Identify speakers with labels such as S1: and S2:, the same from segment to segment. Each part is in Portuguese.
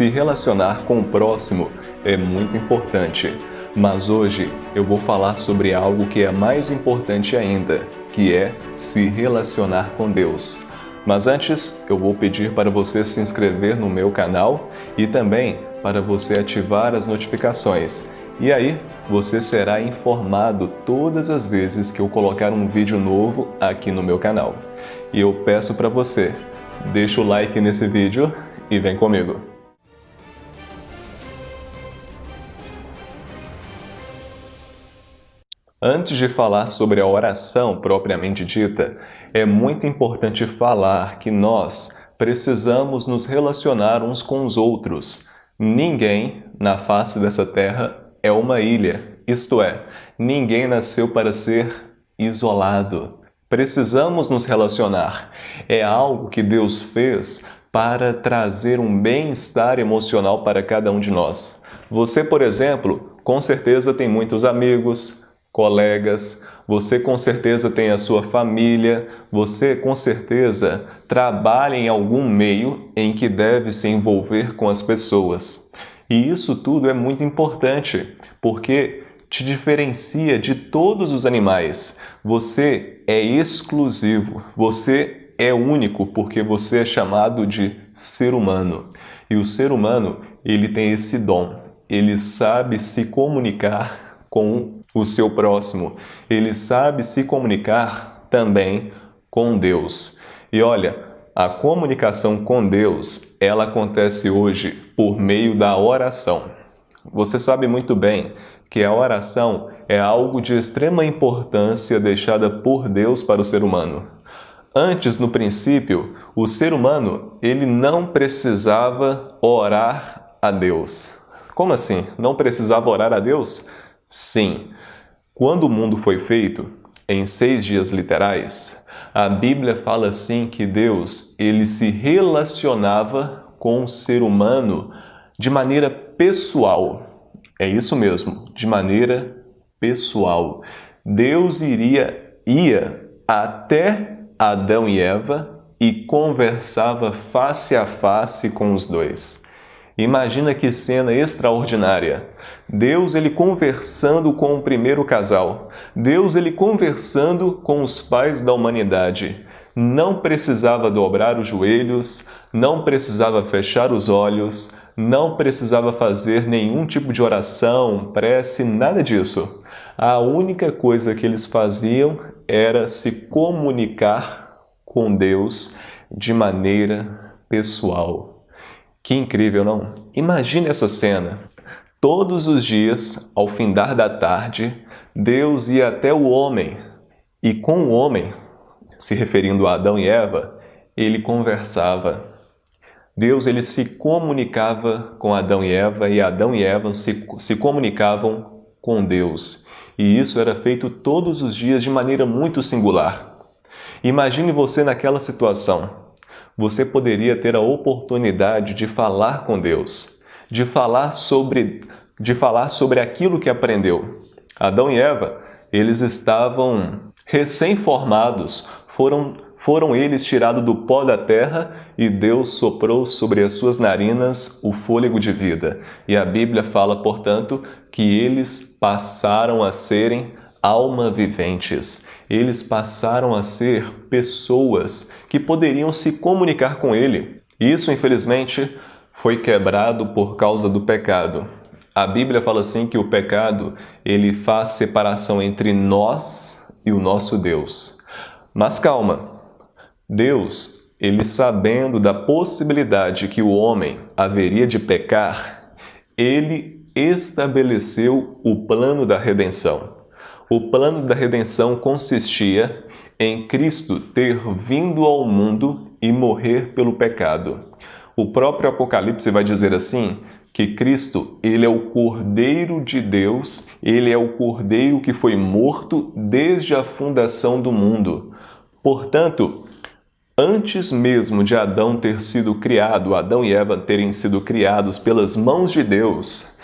S1: Se relacionar com o próximo é muito importante, mas hoje eu vou falar sobre algo que é mais importante ainda, que é se relacionar com Deus. Mas antes, eu vou pedir para você se inscrever no meu canal e também para você ativar as notificações. E aí, você será informado todas as vezes que eu colocar um vídeo novo aqui no meu canal. E eu peço para você, deixa o like nesse vídeo e vem comigo. Antes de falar sobre a oração propriamente dita, é muito importante falar que nós precisamos nos relacionar uns com os outros. Ninguém na face dessa terra é uma ilha, isto é, ninguém nasceu para ser isolado. Precisamos nos relacionar. É algo que Deus fez para trazer um bem-estar emocional para cada um de nós. Você, por exemplo, com certeza tem muitos amigos, colegas, você com certeza tem a sua família, você com certeza trabalha em algum meio em que deve se envolver com as pessoas. E isso tudo é muito importante, porque te diferencia de todos os animais. Você é exclusivo, você é único, porque você é chamado de ser humano. E o ser humano, ele tem esse dom, ele sabe se comunicar com o seu próximo, ele sabe se comunicar também com Deus. E olha, a comunicação com Deus, ela acontece hoje por meio da oração. Você sabe muito bem que a oração é algo de extrema importância deixada por Deus para o ser humano. Antes, no princípio, o ser humano, ele não precisava orar a Deus. Como assim? Não precisava orar a Deus? Sim. Quando o mundo foi feito, em 6 dias literais, a Bíblia fala assim que Deus, ele se relacionava com o ser humano de maneira pessoal. É isso mesmo, de maneira pessoal. Deus ia até Adão e Eva e conversava face a face com os dois. Imagina que cena extraordinária. Deus ele conversando com o primeiro casal. Deus ele conversando com os pais da humanidade. Não precisava dobrar os joelhos, não precisava fechar os olhos, não precisava fazer nenhum tipo de oração, prece, nada disso. A única coisa que eles faziam era se comunicar com Deus de maneira pessoal. Que incrível, não? Imagine essa cena. Todos os dias, ao findar da tarde, Deus ia até o homem e com o homem, se referindo a Adão e Eva, ele conversava. Deus ele se comunicava com Adão e Adão e Eva se comunicavam com Deus. E isso era feito todos os dias de maneira muito singular. Imagine você naquela situação. Você poderia ter a oportunidade de falar com Deus, de falar sobre aquilo que aprendeu. Adão e Eva, eles estavam recém-formados, foram eles tirados do pó da terra e Deus soprou sobre as suas narinas o fôlego de vida. E a Bíblia fala, portanto, que eles passaram a serem alma viventes. Eles passaram a ser pessoas que poderiam se comunicar com Ele. Isso, infelizmente, foi quebrado por causa do pecado. A Bíblia fala assim que o pecado, ele faz separação entre nós e o nosso Deus. Mas calma, Deus, ele sabendo da possibilidade que o homem haveria de pecar, ele estabeleceu o plano da redenção. O plano da redenção consistia em Cristo ter vindo ao mundo e morrer pelo pecado. O próprio Apocalipse vai dizer assim, que Cristo, ele é o Cordeiro de Deus, ele é o Cordeiro que foi morto desde a fundação do mundo. Portanto, antes mesmo de Adão ter sido criado, Adão e Eva terem sido criados pelas mãos de Deus,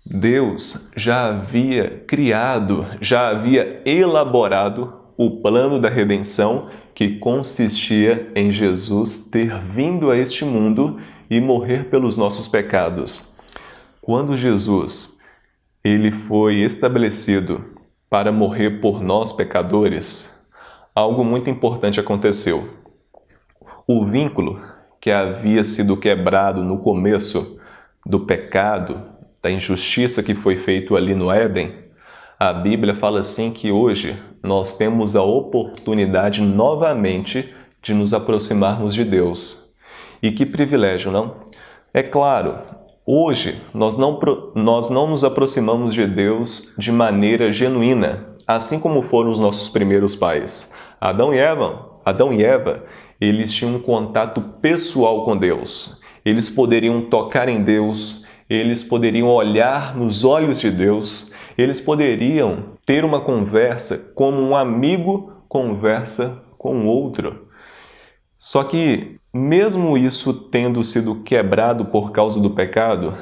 S1: Deus já havia criado, já havia elaborado o plano da redenção que consistia em Jesus ter vindo a este mundo e morrer pelos nossos pecados. Quando Jesus ele foi estabelecido para morrer por nós pecadores, algo muito importante aconteceu. O vínculo que havia sido quebrado no começo do pecado, da injustiça que foi feito ali no Éden, a Bíblia fala assim que hoje nós temos a oportunidade novamente de nos aproximarmos de Deus. E que privilégio, não? É claro, hoje nós não nos aproximamos de Deus de maneira genuína, assim como foram os nossos primeiros pais. Adão e Eva, eles tinham um contato pessoal com Deus. Eles poderiam tocar em Deus, eles poderiam olhar nos olhos de Deus, eles poderiam ter uma conversa como um amigo conversa com outro. Só que, mesmo isso tendo sido quebrado por causa do pecado,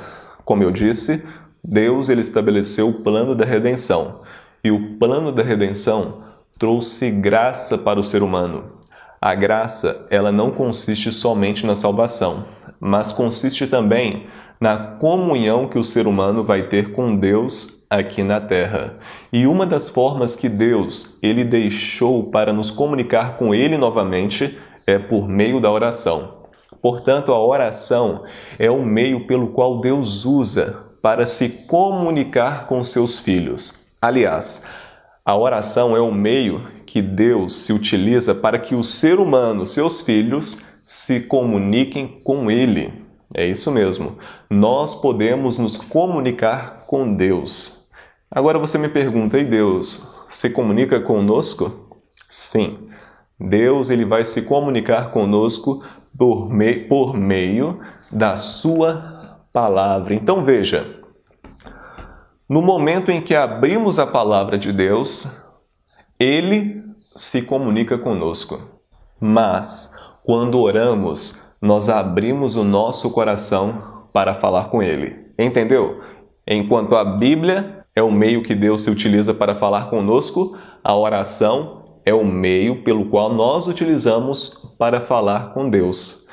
S1: como eu disse, Deus ele estabeleceu o plano da redenção. E o plano da redenção trouxe graça para o ser humano. A graça, ela não consiste somente na salvação, mas consiste também na comunhão que o ser humano vai ter com Deus aqui na Terra. E uma das formas que Deus ele deixou para nos comunicar com Ele novamente é por meio da oração. Portanto, a oração é o meio pelo qual Deus usa para se comunicar com seus filhos. Aliás, a oração é o meio que Deus se utiliza para que o ser humano, seus filhos, se comuniquem com Ele. É isso mesmo. Nós podemos nos comunicar com Deus. Agora você me pergunta, e Deus se comunica conosco? Sim. Deus ele vai se comunicar conosco por meio da sua palavra. Então veja, no momento em que abrimos a palavra de Deus, Ele se comunica conosco. Mas, quando oramos, nós abrimos o nosso coração para falar com Ele. Entendeu? Enquanto a Bíblia é o meio que Deus se utiliza para falar conosco, a oração é o meio pelo qual nós utilizamos para falar com Deus.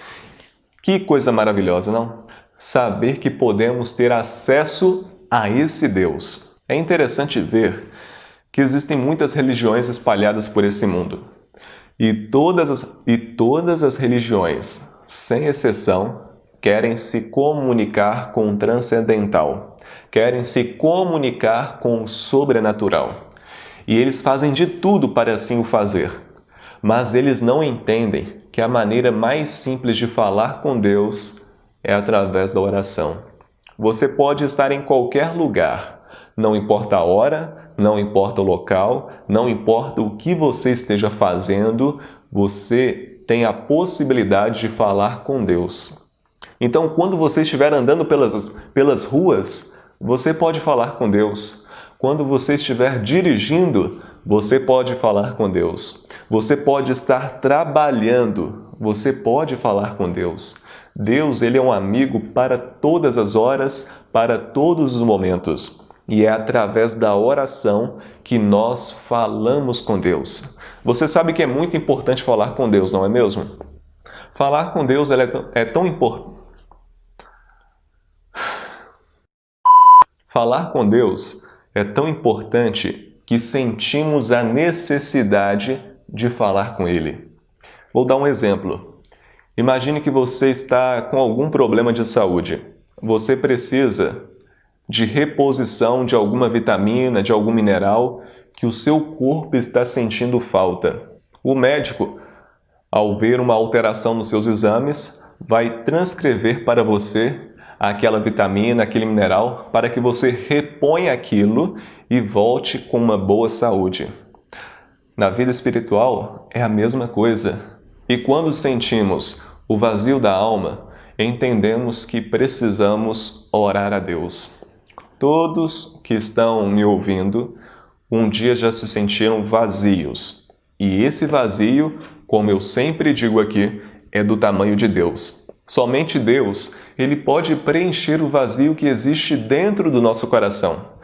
S1: Que coisa maravilhosa, não? Saber que podemos ter acesso a esse Deus. É interessante ver que existem muitas religiões espalhadas por esse mundo. E todas as religiões, sem exceção, querem se comunicar com o transcendental, querem se comunicar com o sobrenatural. E eles fazem de tudo para assim o fazer. Mas eles não entendem que a maneira mais simples de falar com Deus é através da oração. Você pode estar em qualquer lugar, não importa a hora, não importa o local, não importa o que você esteja fazendo, você tem a possibilidade de falar com Deus. Então, quando você estiver andando pelas ruas, você pode falar com Deus. Quando você estiver dirigindo, você pode falar com Deus. Você pode estar trabalhando, você pode falar com Deus. Deus, ele é um amigo para todas as horas, para todos os momentos. E é através da oração que nós falamos com Deus. Você sabe que é muito importante falar com Deus, não é mesmo? Falar com Deus é tão importante. Falar com Deus é tão importante que sentimos a necessidade de falar com Ele. Vou dar um exemplo. Imagine que você está com algum problema de saúde. Você precisa de reposição de alguma vitamina, de algum mineral que o seu corpo está sentindo falta. O médico, ao ver uma alteração nos seus exames, vai transcrever para você aquela vitamina, aquele mineral, para que você reponha aquilo e volte com uma boa saúde. Na vida espiritual é a mesma coisa. E quando sentimos o vazio da alma, entendemos que precisamos orar a Deus. Todos que estão me ouvindo, um dia já se sentiram vazios. E esse vazio, como eu sempre digo aqui, é do tamanho de Deus. Somente Deus, Ele pode preencher o vazio que existe dentro do nosso coração.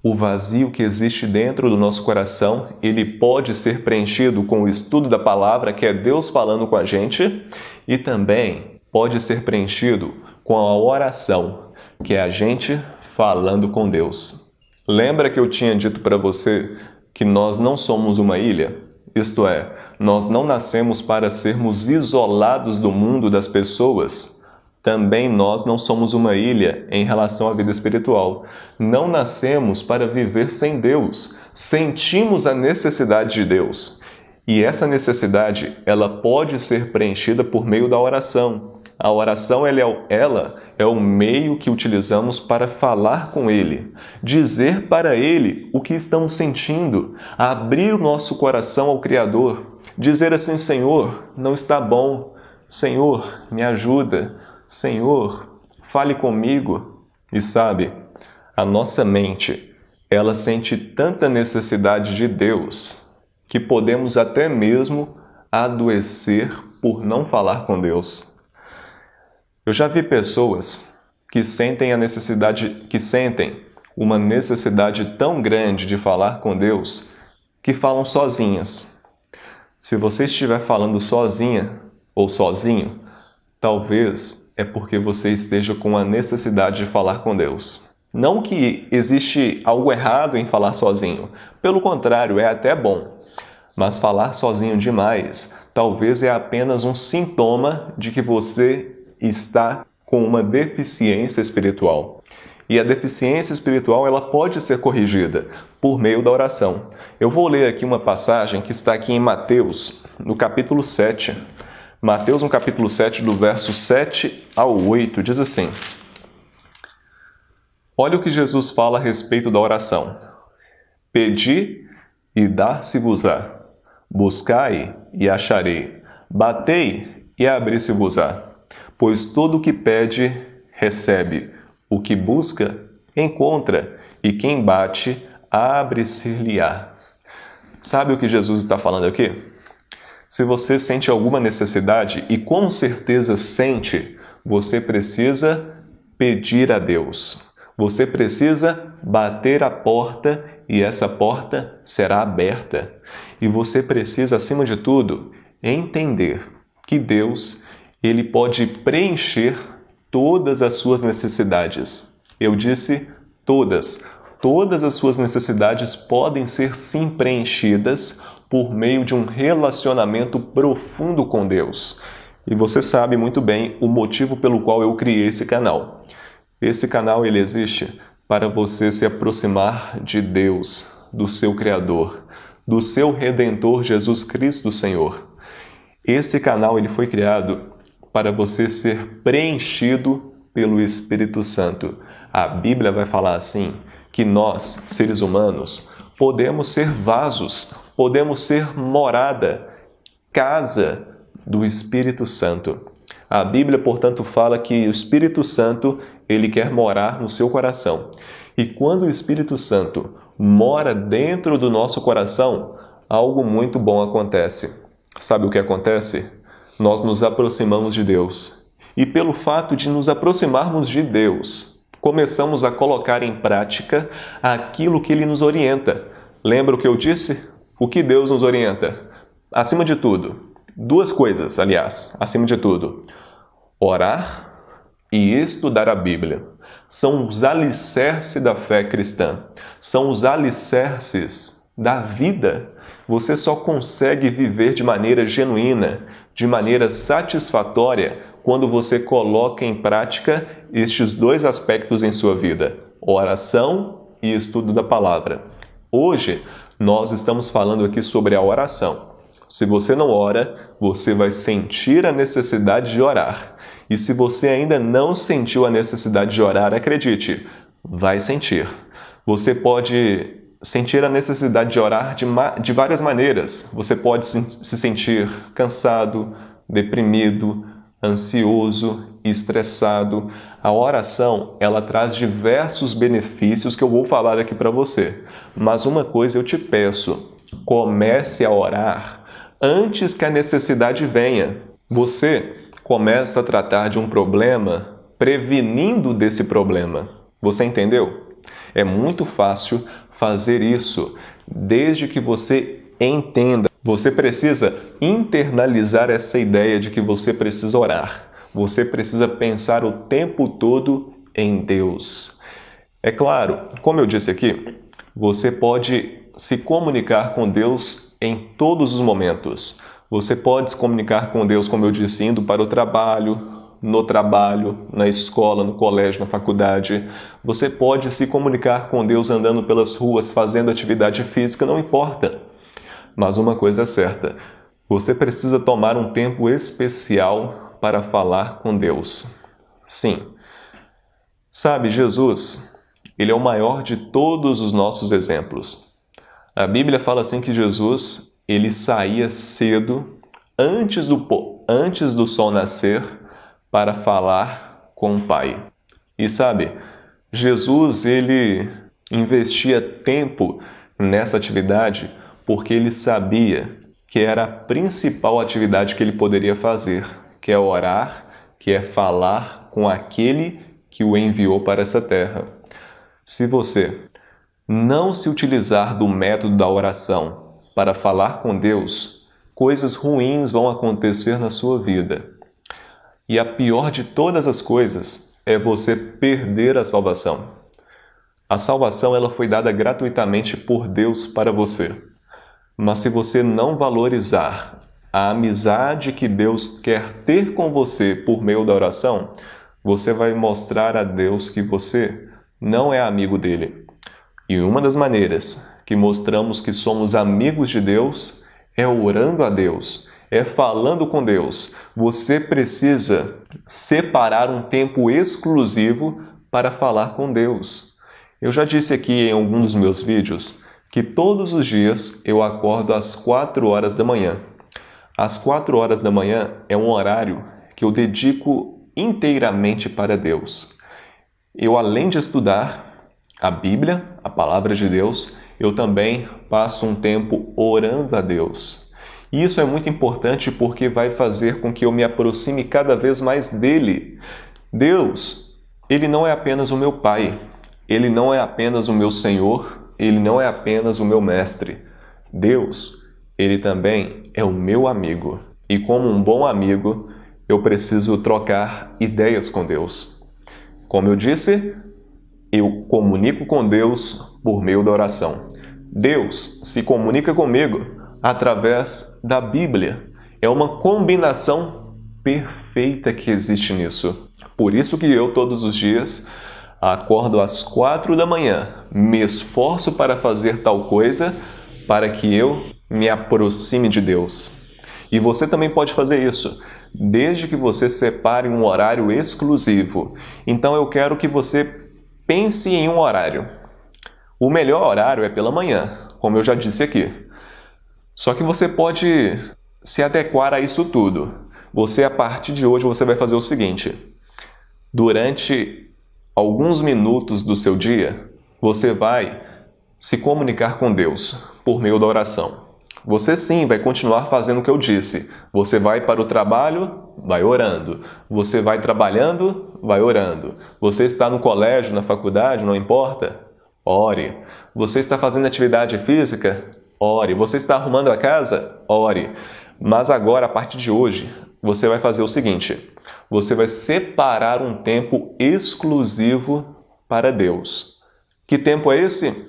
S1: O vazio que existe dentro do nosso coração, ele pode ser preenchido com o estudo da palavra, que é Deus falando com a gente, e também pode ser preenchido com a oração, que é a gente falando com Deus. Lembra que eu tinha dito para você que nós não somos uma ilha? Isto é, nós não nascemos para sermos isolados do mundo das pessoas. Também nós não somos uma ilha em relação à vida espiritual. Não nascemos para viver sem Deus. Sentimos a necessidade de Deus. E essa necessidade, ela pode ser preenchida por meio da oração. A oração ela é o meio que utilizamos para falar com Ele, dizer para Ele o que estamos sentindo, abrir o nosso coração ao Criador, dizer assim: Senhor, não está bom, Senhor, me ajuda, Senhor, fale comigo. E sabe, a nossa mente, ela sente tanta necessidade de Deus que podemos até mesmo adoecer por não falar com Deus. Eu já vi pessoas que sentem uma necessidade tão grande de falar com Deus que falam sozinhas. Se você estiver falando sozinha ou sozinho, talvez é porque você esteja com a necessidade de falar com Deus. Não que existe algo errado em falar sozinho, pelo contrário, é até bom. Mas falar sozinho demais talvez é apenas um sintoma de que você está com uma deficiência espiritual. E a deficiência espiritual ela pode ser corrigida por meio da oração. Eu vou ler aqui uma passagem que está aqui em Mateus, no capítulo 7. Mateus, no capítulo 7, do verso 7 ao 8, diz assim: Olha o que Jesus fala a respeito da oração. Pedi e dar-se-vos-á. Buscai e acharei. Batei e abrir-se-vos-á. Pois todo o que pede, recebe. O que busca, encontra. E quem bate, abre-se-lhe-á. Sabe o que Jesus está falando aqui? Se você sente alguma necessidade, e com certeza sente, você precisa pedir a Deus. Você precisa bater a porta e essa porta será aberta. E você precisa, acima de tudo, entender que Deus, Ele pode preencher todas as suas necessidades. Eu disse todas. Todas as suas necessidades podem ser sim preenchidas por meio de um relacionamento profundo com Deus. E você sabe muito bem o motivo pelo qual eu criei esse canal. Esse canal ele existe para você se aproximar de Deus, do seu Criador, do seu Redentor Jesus Cristo Senhor. Esse canal ele foi criado para você ser preenchido pelo Espírito Santo. A Bíblia vai falar assim, que nós, seres humanos, podemos ser vasos, podemos ser morada, casa do Espírito Santo. A Bíblia, portanto, fala que o Espírito Santo, ele quer morar no seu coração. E quando o Espírito Santo mora dentro do nosso coração, algo muito bom acontece. Sabe o que acontece? Nós nos aproximamos de Deus. E pelo fato de nos aproximarmos de Deus, começamos a colocar em prática aquilo que Ele nos orienta. Lembra o que eu disse? O que Deus nos orienta? Acima de tudo, duas coisas, aliás, acima de tudo. Orar e estudar a Bíblia. São os alicerces da fé cristã. São os alicerces da vida. Você só consegue viver de maneira genuína, de maneira satisfatória, quando você coloca em prática estes dois aspectos em sua vida: oração e estudo da palavra. Hoje, nós estamos falando aqui sobre a oração. Se você não ora, você vai sentir a necessidade de orar. E se você ainda não sentiu a necessidade de orar, acredite, vai sentir. Você pode sentir a necessidade de orar de várias maneiras. Você pode se sentir cansado, deprimido, ansioso, estressado. A oração, ela traz diversos benefícios que eu vou falar aqui para você. Mas uma coisa eu te peço, comece a orar antes que a necessidade venha. Você começa a tratar de um problema prevenindo desse problema. Você entendeu? É muito fácil fazer isso desde que você entenda. Você precisa internalizar essa ideia de que você precisa orar. Você precisa pensar o tempo todo em Deus. É claro, como eu disse aqui, você pode se comunicar com Deus em todos os momentos. Você pode se comunicar com Deus, como eu disse, indo para o trabalho, no trabalho, na escola, no colégio, na faculdade. Você pode se comunicar com Deus andando pelas ruas, fazendo atividade física, não importa. Mas uma coisa é certa, você precisa tomar um tempo especial para falar com Deus. Sim. Sabe, Jesus, ele é o maior de todos os nossos exemplos. A Bíblia fala assim que Jesus, ele saía cedo, antes do sol nascer, para falar com o Pai. E sabe, Jesus, ele investia tempo nessa atividade porque ele sabia que era a principal atividade que ele poderia fazer, que é orar, que é falar com aquele que o enviou para essa terra. Se você não se utilizar do método da oração para falar com Deus, coisas ruins vão acontecer na sua vida. E a pior de todas as coisas é você perder a salvação. A salvação ela foi dada gratuitamente por Deus para você. Mas se você não valorizar a amizade que Deus quer ter com você por meio da oração, você vai mostrar a Deus que você não é amigo dele. E uma das maneiras que mostramos que somos amigos de Deus é orando a Deus, é falando com Deus. Você precisa separar um tempo exclusivo para falar com Deus. Eu já disse aqui em algum dos meus vídeos que todos os dias eu acordo às 4 horas da manhã. Às 4 horas da manhã é um horário que eu dedico inteiramente para Deus. Eu, além de estudar a Bíblia, a Palavra de Deus, eu também passo um tempo orando a Deus. E isso é muito importante porque vai fazer com que eu me aproxime cada vez mais dele. Deus, ele não é apenas o meu Pai, ele não é apenas o meu Senhor, ele não é apenas o meu Mestre. Deus, ele também é o meu amigo. E como um bom amigo, eu preciso trocar ideias com Deus. Como eu disse, eu comunico com Deus por meio da oração. Deus se comunica comigo através da Bíblia. É uma combinação perfeita que existe nisso. Por isso que eu, todos os dias, acordo às 4 da manhã, me esforço para fazer tal coisa, para que eu me aproxime de Deus. E você também pode fazer isso, desde que você separe um horário exclusivo. Então eu quero que você pense em um horário. O melhor horário é pela manhã, como eu já disse aqui. Só que você pode se adequar a isso tudo. Você, a partir de hoje, você vai fazer o seguinte. Durante alguns minutos do seu dia, você vai se comunicar com Deus por meio da oração. Você sim vai continuar fazendo o que eu disse. Você vai para o trabalho, vai orando. Você vai trabalhando, vai orando. Você está no colégio, na faculdade, não importa? Ore. Você está fazendo atividade física? Ore. Você está arrumando a casa? Ore. Mas agora, a partir de hoje, você vai fazer o seguinte. Você vai separar um tempo exclusivo para Deus. Que tempo é esse?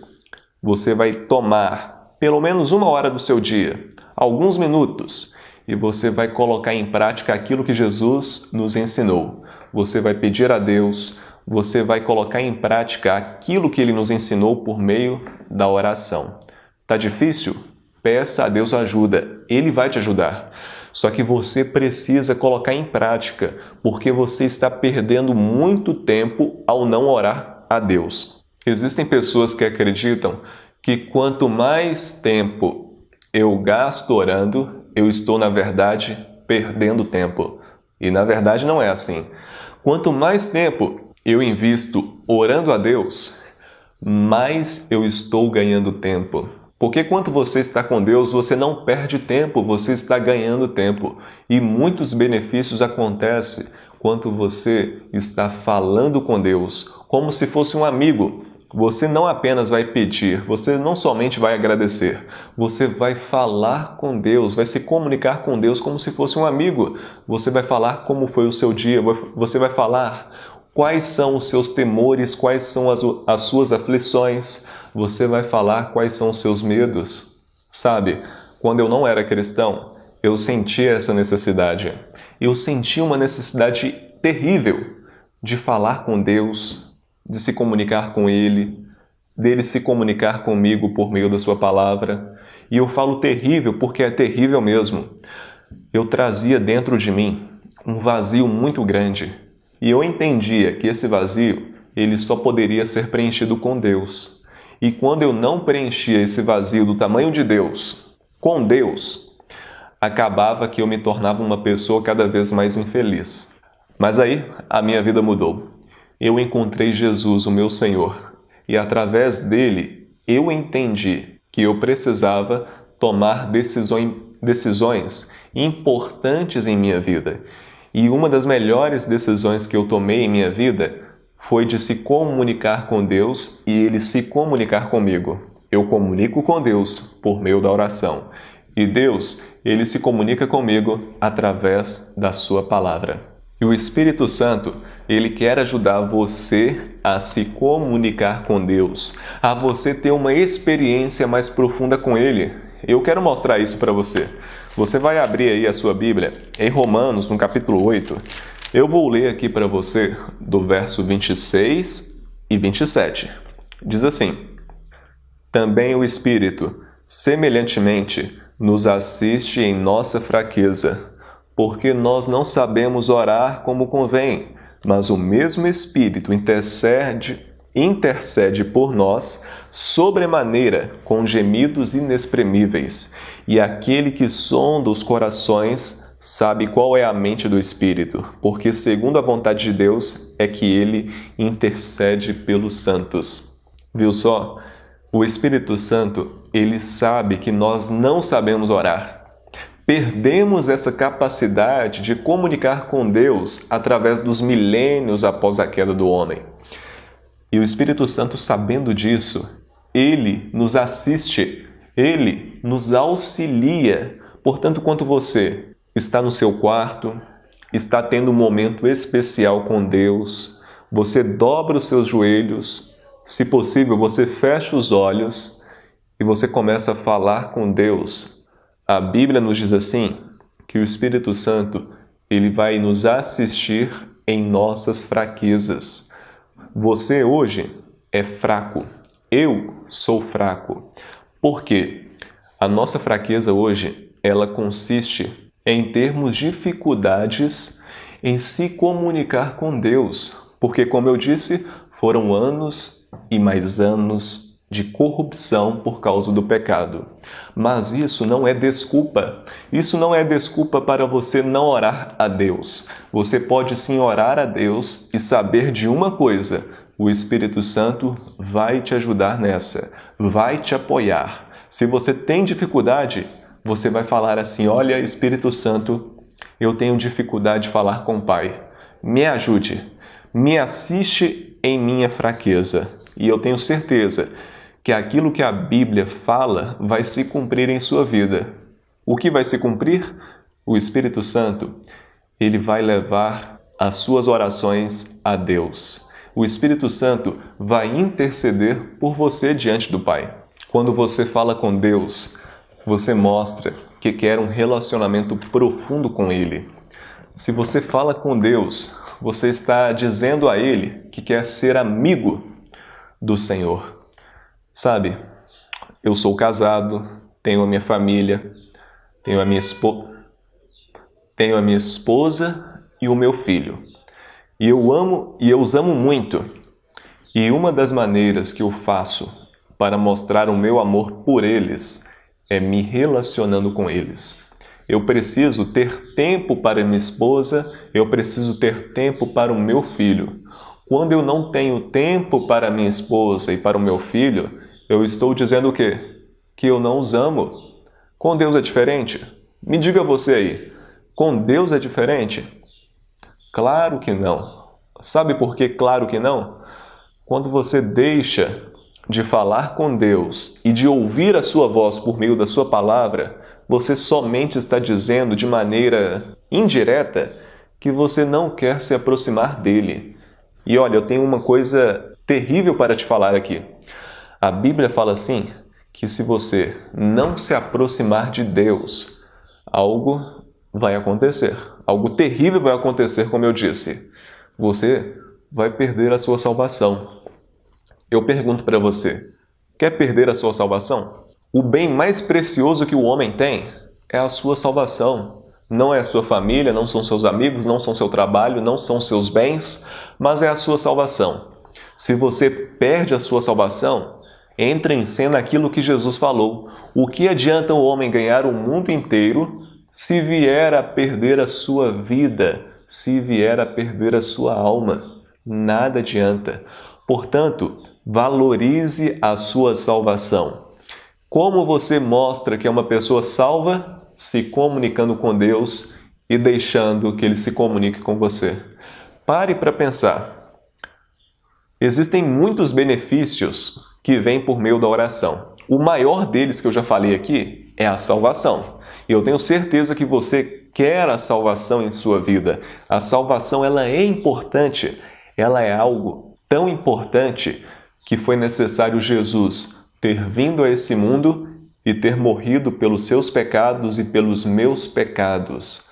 S1: Você vai tomar pelo menos 1 hora do seu dia, alguns minutos, e você vai colocar em prática aquilo que Jesus nos ensinou. Você vai pedir a Deus, você vai colocar em prática aquilo que Ele nos ensinou por meio da oração. Tá difícil? Peça a Deus ajuda, Ele vai te ajudar. Só que você precisa colocar em prática, porque você está perdendo muito tempo ao não orar a Deus. Existem pessoas que acreditam que quanto mais tempo eu gasto orando, eu estou, na verdade, perdendo tempo. E, na verdade, não é assim. Quanto mais tempo eu invisto orando a Deus, mais eu estou ganhando tempo. Porque quando você está com Deus, você não perde tempo, você está ganhando tempo. E muitos benefícios acontecem quando você está falando com Deus, como se fosse um amigo. você não apenas vai pedir, você não somente vai agradecer, você vai falar com Deus, vai se comunicar com Deus como se fosse um amigo. Você vai falar como foi o seu dia, você vai falar quais são os seus temores, quais são as suas aflições, você vai falar quais são os seus medos. Sabe, quando eu não era cristão, eu sentia essa necessidade. Eu sentia uma necessidade terrível de falar com Deus, de se comunicar com Ele, dele se comunicar comigo por meio da sua palavra. E eu falo terrível porque é terrível mesmo. Eu trazia dentro de mim um vazio muito grande. E eu entendia que esse vazio, ele só poderia ser preenchido com Deus. E quando eu não preenchia esse vazio do tamanho de Deus, com Deus, acabava que eu me tornava uma pessoa cada vez mais infeliz. Mas aí, a minha vida mudou. Eu encontrei Jesus, o meu Senhor, e através dele eu entendi que eu precisava tomar decisões importantes em minha vida. E uma das melhores decisões que eu tomei em minha vida foi de se comunicar com Deus e Ele se comunicar comigo. Eu comunico com Deus por meio da oração. E Deus, Ele se comunica comigo através da Sua palavra. E o Espírito Santo, Ele quer ajudar você a se comunicar com Deus, a você ter uma experiência mais profunda com Ele. Eu quero mostrar isso para você. Você vai abrir aí a sua Bíblia em Romanos, no capítulo 8. Eu vou ler aqui para você do verso 26 e 27. Diz assim: Também o Espírito, semelhantemente, nos assiste em nossa fraqueza, porque nós não sabemos orar como convém, mas o mesmo Espírito intercede por nós sobremaneira com gemidos inexprimíveis. E aquele que sonda os corações sabe qual é a mente do Espírito, porque segundo a vontade de Deus é que ele intercede pelos santos. Viu só? O Espírito Santo, ele sabe que nós não sabemos orar. Perdemos essa capacidade de comunicar com Deus através dos milênios após a queda do homem. E o Espírito Santo, sabendo disso, ele nos assiste, ele nos auxilia. Portanto, quando você está no seu quarto, está tendo um momento especial com Deus, você dobra os seus joelhos, se possível, você fecha os olhos e você começa a falar com Deus. A Bíblia nos diz assim, que o Espírito Santo, ele vai nos assistir em nossas fraquezas. Você hoje é fraco. Eu sou fraco. Por quê? A nossa fraqueza hoje, ela consiste em termos dificuldades em se comunicar com Deus. Porque, como eu disse, foram anos e mais anos de corrupção por causa do pecado. Mas isso não é desculpa. Isso não é desculpa para você não orar a Deus. Você pode sim orar a Deus e saber de uma coisa: o Espírito Santo vai te ajudar nessa, vai te apoiar. Se você tem dificuldade, você vai falar assim: olha, Espírito Santo, eu tenho dificuldade de falar com o Pai. Me ajude, me assiste em minha fraqueza. E eu tenho certeza que aquilo que a Bíblia fala vai se cumprir em sua vida. O que vai se cumprir? O Espírito Santo, ele vai levar as suas orações a Deus. O Espírito Santo vai interceder por você diante do Pai. Quando você fala com Deus, você mostra que quer um relacionamento profundo com Ele. Se você fala com Deus, você está dizendo a Ele que quer ser amigo do Senhor. Sabe, eu sou casado, tenho a minha família, tenho a minha esposa e o meu filho. E eu os amo muito. E uma das maneiras que eu faço para mostrar o meu amor por eles é me relacionando com eles. Eu preciso ter tempo para minha esposa, eu preciso ter tempo para o meu filho. Quando eu não tenho tempo para minha esposa e para o meu filho, eu estou dizendo o quê? Que eu não os amo. Com Deus é diferente? Me diga você aí, com Deus é diferente? Claro que não. Sabe por que claro que não? Quando você deixa de falar com Deus e de ouvir a sua voz por meio da sua palavra, você somente está dizendo de maneira indireta que você não quer se aproximar dele. E olha, eu tenho uma coisa terrível para te falar aqui. A Bíblia fala assim, que se você não se aproximar de Deus, algo vai acontecer. Algo terrível vai acontecer, como eu disse. Você vai perder a sua salvação. Eu pergunto para você, quer perder a sua salvação? O bem mais precioso que o homem tem é a sua salvação. Não é a sua família, não são seus amigos, não são seu trabalho, não são seus bens, mas é a sua salvação. Se você perde a sua salvação, entra em cena aquilo que Jesus falou. O que adianta o homem ganhar o mundo inteiro se vier a perder a sua vida, se vier a perder a sua alma? Nada adianta. Portanto, valorize a sua salvação. Como você mostra que é uma pessoa salva? Se comunicando com Deus e deixando que Ele se comunique com você. Pare para pensar. Existem muitos benefícios que vêm por meio da oração. O maior deles que eu já falei aqui é a salvação. E eu tenho certeza que você quer a salvação em sua vida. A salvação ela é importante. Ela é algo tão importante que foi necessário Jesus ter vindo a esse mundo e ter morrido pelos seus pecados e pelos meus pecados.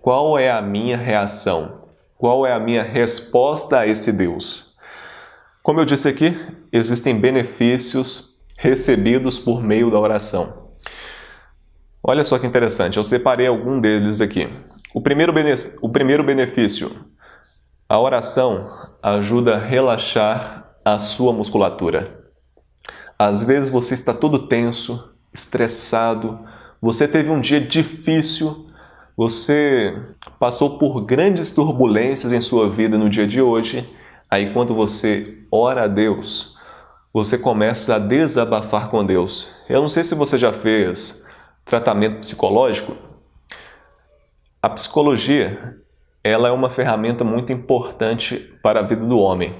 S1: Qual é a minha reação? Qual é a minha resposta a esse Deus? Como eu disse aqui, existem benefícios recebidos por meio da oração. Olha só que interessante, eu separei algum deles aqui. O primeiro benefício, a oração ajuda a relaxar a sua musculatura. Às vezes você está todo tenso, estressado, você teve um dia difícil, você passou por grandes turbulências em sua vida no dia de hoje, aí quando você ora a Deus, você começa a desabafar com Deus. Eu não sei se você já fez tratamento psicológico. A psicologia, ela é uma ferramenta muito importante para a vida do homem.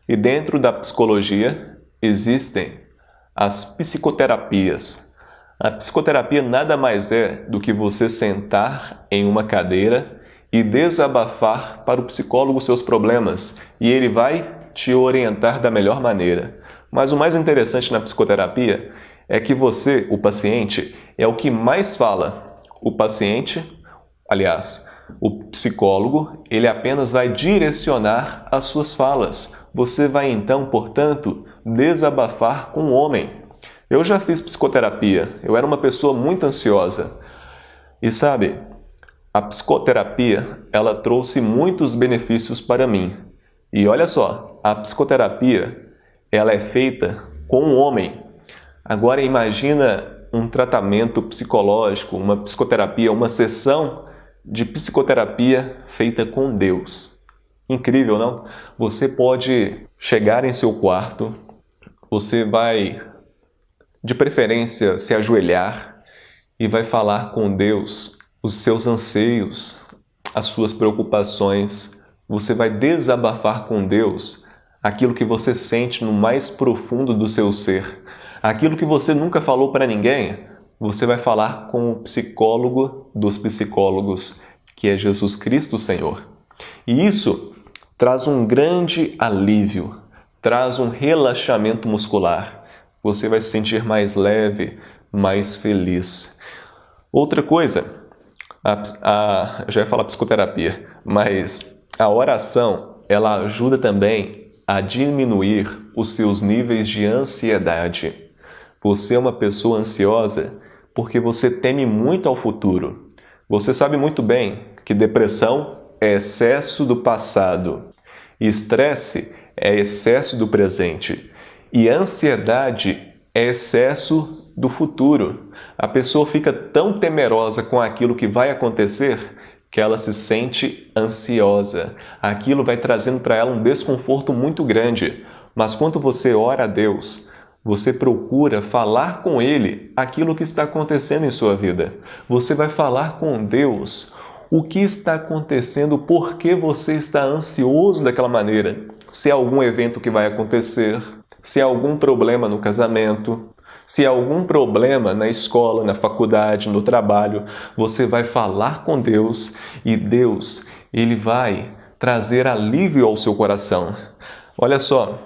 S1: E dentro da psicologia existem as psicoterapias. A psicoterapia nada mais é do que você sentar em uma cadeira e desabafar para o psicólogo seus problemas, e ele vai te orientar da melhor maneira. Mas o mais interessante na psicoterapia é que você, o paciente, é o que mais fala. O paciente, aliás, o psicólogo, ele apenas vai direcionar as suas falas. Você vai então, portanto, desabafar com o homem. Eu já fiz psicoterapia, eu era uma pessoa muito ansiosa. E sabe, a psicoterapia, ela trouxe muitos benefícios para mim. E olha só, a psicoterapia, ela é feita com o homem. Agora imagina um tratamento psicológico, uma psicoterapia, uma sessão de psicoterapia feita com Deus. Incrível, não? Você pode chegar em seu quarto, você vai, de preferência, se ajoelhar e vai falar com Deus os seus anseios, as suas preocupações. Você vai desabafar com Deus aquilo que você sente no mais profundo do seu ser. Aquilo que você nunca falou para ninguém, você vai falar com o psicólogo dos psicólogos, que é Jesus Cristo, Senhor. E isso traz um grande alívio, traz um relaxamento muscular. Você vai se sentir mais leve, mais feliz. Outra coisa, eu já ia falar psicoterapia, mas a oração, ela ajuda também a diminuir os seus níveis de ansiedade. Você é uma pessoa ansiosa porque você teme muito ao futuro. Você sabe muito bem que depressão é excesso do passado, e estresse é excesso do presente, e ansiedade é excesso do futuro. A pessoa fica tão temerosa com aquilo que vai acontecer que ela se sente ansiosa. Aquilo vai trazendo para ela um desconforto muito grande. Mas quando você ora a Deus, você procura falar com Ele aquilo que está acontecendo em sua vida. Você vai falar com Deus o que está acontecendo, por que você está ansioso daquela maneira. se há algum evento que vai acontecer, se há algum problema no casamento, se há algum problema na escola, na faculdade, no trabalho, você vai falar com Deus e Deus, Ele vai trazer alívio ao seu coração. Olha só,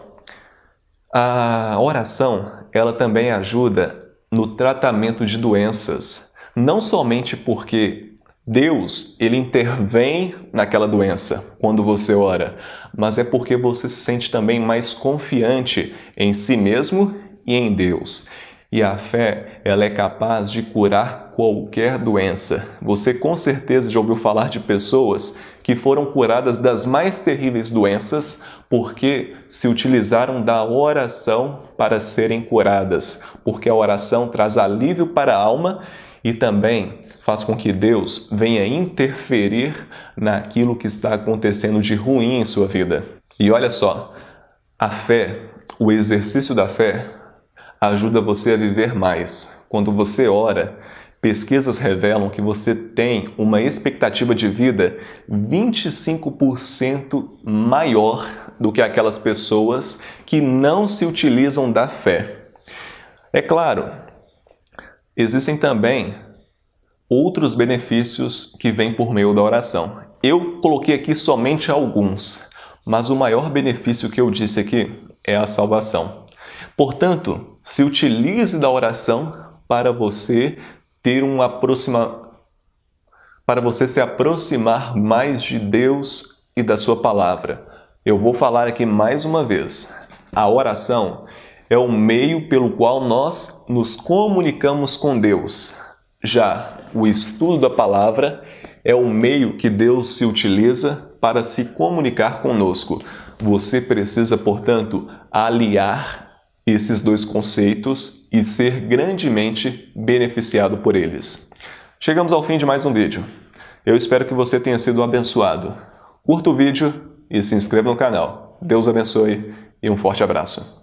S1: a oração, ela também ajuda no tratamento de doenças, não somente porque Deus, Ele intervém naquela doença quando você ora, mas é porque você se sente também mais confiante em si mesmo e em Deus. E a fé, ela é capaz de curar qualquer doença. Você com certeza já ouviu falar de pessoas que foram curadas das mais terríveis doenças porque se utilizaram da oração para serem curadas. Porque a oração traz alívio para a alma e também faz com que Deus venha interferir naquilo que está acontecendo de ruim em sua vida. E olha só, a fé, o exercício da fé, ajuda você a viver mais. Quando você ora, pesquisas revelam que você tem uma expectativa de vida 25% maior do que aquelas pessoas que não se utilizam da fé. É claro, existem também outros benefícios que vêm por meio da oração. Eu coloquei aqui somente alguns, mas o maior benefício que eu disse aqui é a salvação. Portanto, se utilize da oração para você para você se aproximar mais de Deus e da sua palavra. Eu vou falar aqui mais uma vez. A oração é o meio pelo qual nós nos comunicamos com Deus. Já o estudo da palavra é o meio que Deus se utiliza para se comunicar conosco. Você precisa, portanto, aliar esses dois conceitos e ser grandemente beneficiado por eles. Chegamos ao fim de mais um vídeo. Eu espero que você tenha sido abençoado. Curta o vídeo e se inscreva no canal. Deus abençoe e um forte abraço.